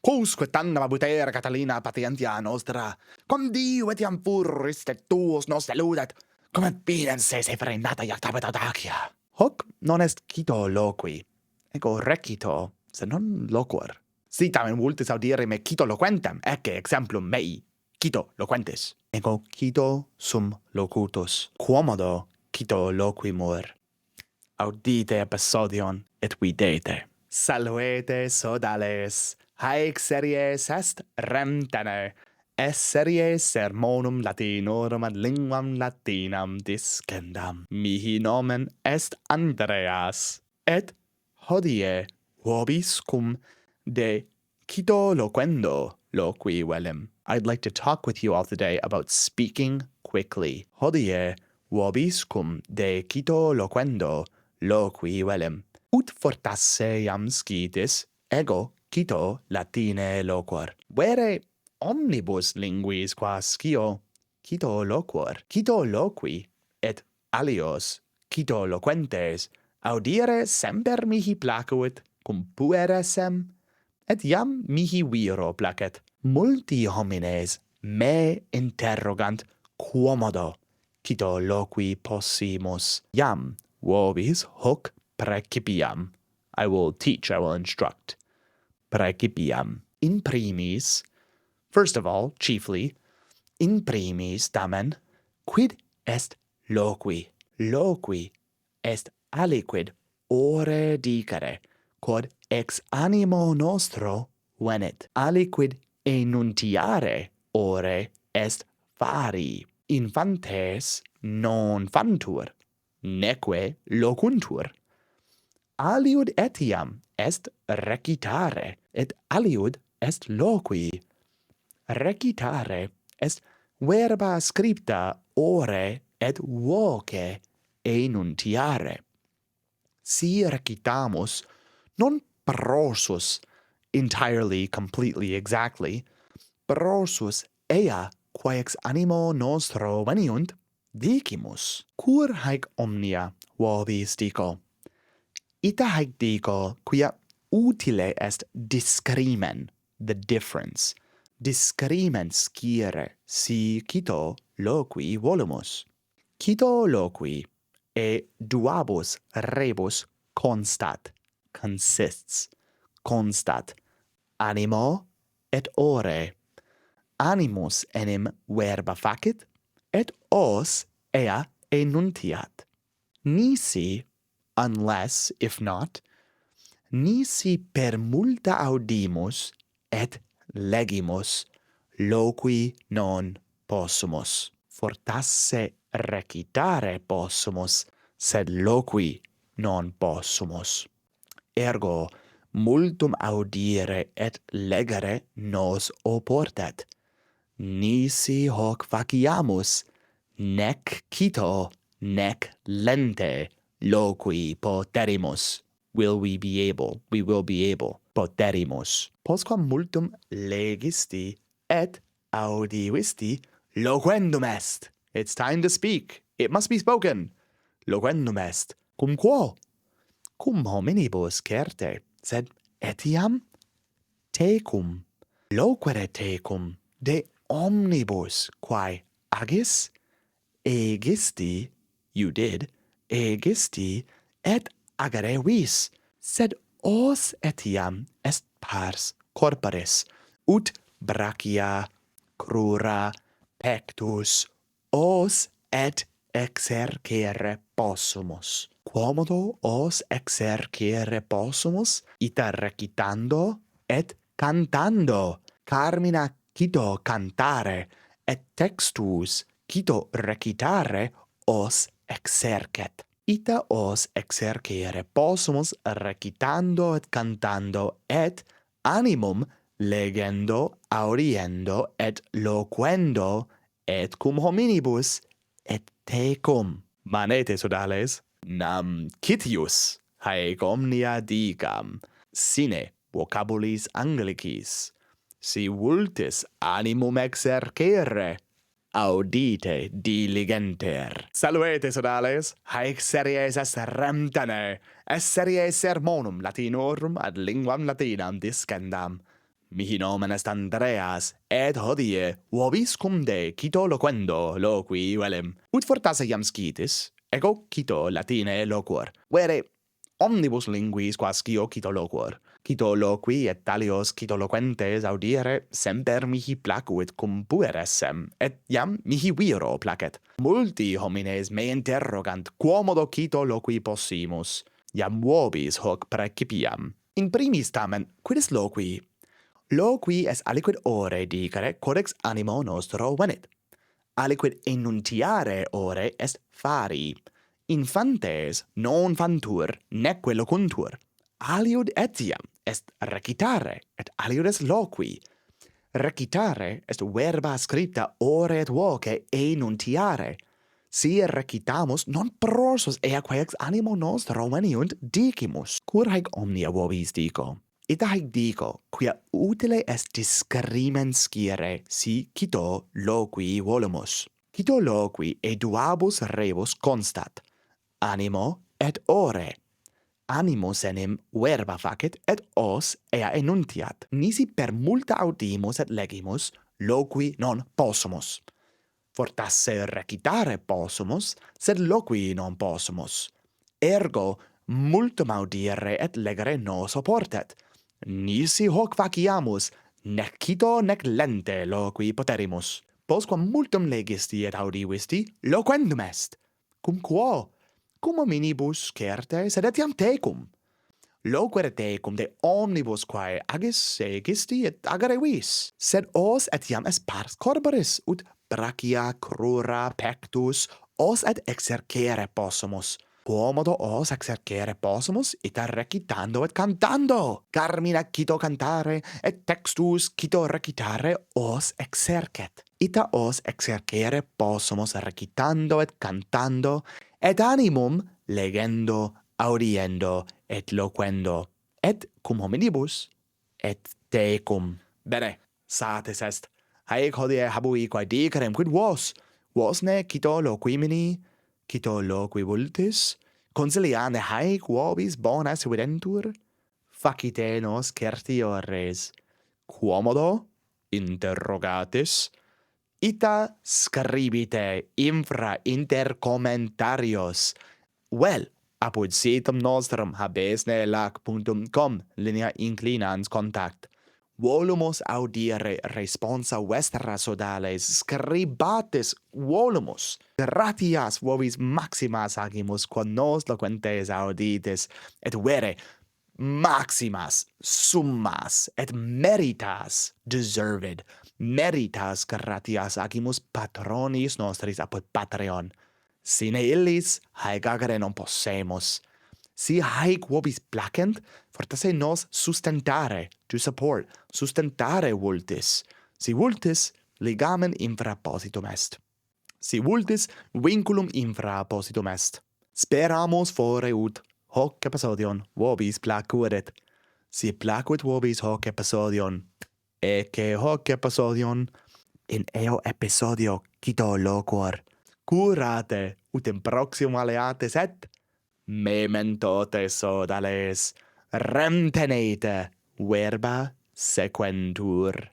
Quousque tandem abutere Catalina patientia nostra, cum Dio etiam furris et tuos nos deludet, cum et binense se frenata iactabet audacia. Hoc non est citō loquī, ego recito, se non loquor. Si tamen vultis audire me citō loquentem, ecce exemplum mei, citō loquentis. Ego citō sum locutus, quomodo citō loquimur. Audite episodion et videte. Salvete sodales, haec series est Rem Tene, es series sermonum Latinorum ad linguam Latinam discendam. Mihi nomen est Andreas, et hodie vobis cum de citō loquendō loquī velim. I'd like to talk with you all today about speaking quickly. Hodie vobis cum de citō loquendō loquī velim. Ut fortasse iam scitis, ego citō Latine loquor. Vere omnibus linguis qua scio citō loquor. Citō loquī et alios citō loquentes audire semper mihi placuit cum puere sem, et iam mihi viro placet. Multi homines me interrogant quomodo citō loquī possimus. Iam vobis hoc praecipiam. I will teach, I will instruct. Praecipiam. In primis, first of all, chiefly, in primis tamen, quid est loquī? Loquī est aliquid ore dicere, quod ex animo nostro venit. Aliquid enuntiare ore est fari. Infantes non fantur, neque locuntur. Aliud etiam est recitare, et aliud est loquī. Recitare est verba scripta ore et voce enuntiare. Si recitamus non prosus entirely, completely, exactly, prosus ea quae ex animo nostro veniunt, dicimus. Cur haec omnia vobis dico? Ita haec dico, quia utile est discrimen, the difference. Discrimen scire si citō loquī volumus. Citō loquī e duabus rebus constat, consists, constat, animo et ore. Animus enim verba facit, et os ea enuntiat. Nisi, unless, if not, nisi per multa audimus et legimus loquī non possumus. Fortasse recitare possumus, sed loquī non possumus. Ergo multum audire et legere nos oportet. Nisi hoc faciamus, nec citō, nec lente loquī poterimus. Will we be able? We will be able. Poterimus. Postquam multum legisti et audivisti, loquendum est. It's time to speak. It must be spoken. Loquendum est. Cum quo? Cum hominibus certe, sed etiam tecum. Loquere tecum de omnibus quae agis, egisti, you did, egisti, et agere vis, sed os etiam est pars corporis, ut brachia, crura, pectus, os et exercere possumus. Quomodo os exercere possumus, ita recitando et cantando. Carmina citō cantare, et textus citō recitare os exercet. Ita os exercere possumus recitando et cantando, et animum legendo, audiendo, et loquendo, et cum hominibus, et tecum. Manete, sodales, nam citius haec omnia dicam, sine vocabulis anglicis. Si vultis animum exercere, audite diligenter. Salvete, sodales, haec series est Rem Tene, est series sermonum Latinorum ad linguam Latinam discendam. Mihi nomen est Andreas, et hodie vobis cum de citō loquendō loquī velem. Ut fortasse iam scitis, ego citō Latine loquor. Vere, omnibus linguis quas citō loquor. Citō loquī et talios citō loquentes audire semper mihi placuit cum pueressem, et iam mihi viro placet. Multi homines me interrogant quomodo citō loquī possimus. Iam vobis hoc praecipiam. In primis tamen, quid est loquī? Loquī est aliquid ore dicere codex animo nostro venit. Aliquid enuntiare ore est fari. Infantes non fantur, neque locuntur. Aliud etiam est recitare, et aliud est loquī. Recitare est verba scripta ore et voce enuntiare. Si recitamus non prosos eaque ex animo nostro veniunt dicimus. Cur haec omnia vobis dico? Ita haec dico, quia utile est discrimen scire si citō loquī volumus. Citō loquī eduabus rebus constat, animo et ore. Animus enim verba facit et os ea enuntiat. Nisi per multa audimus et legimus loquī non possumus. Fortasse recitare possumus, sed loquī non possumus. Ergo multum audire et legere nos oportet. Nisi hoc faciamus, nec citō nec lente loquī poterimus. Postquam multum legisti et audivisti, loquendum est. Cum quo? Cum hominibus certe, sed etiam tecum. Loquere tecum de omnibus quae agis segisti et agere vis. Sed os etiam est pars corporis, ut brachia, crura, pectus, os et exercere possumus. Quomodo os exercere possumus, ita recitando et cantando. Carmina citō cantare, et textus citō recitare os exercet. Ita os exercere possumus recitando et cantando, et animum legendo, audiendo, et loquendo, et cum hominibus, et tecum. Bene, satis est. Haec hodie habui quae dicerem, quid vos? Vos ne citō loquimini, citō loqui vultis? Consiliane haec vobis bonas videntur? Facite nos certiores. Quomodo? Interrogatis. Ita scribite infra inter commentarios. Vel, apud situm nostrum habesne lac.com linea inclinans contact. Volumus audire responsa vestra sodales, scribatis volumus. Gratias vobis maximas agimus, quod nos loquentes auditis, et vere maximas, summas, et meritas deserved. Meritas gratias agimus patronis nostris apud Patreon. Sine illis haec agere non possemus. Si haec vobis placent, fortasse nos sustentare, to support, sustentare vultis. Si vultis, ligamen infra positum est. Si vultis, vinculum infra positum est. Speramus fore ut hoc episodion vobis placuit. Si placuit vobis hoc episodion, ecce hoc episodion, in eo episodio citō loquor. Curate, ut in proximum aleatis et mementote sodales. Rem Tenē, verba sequentur.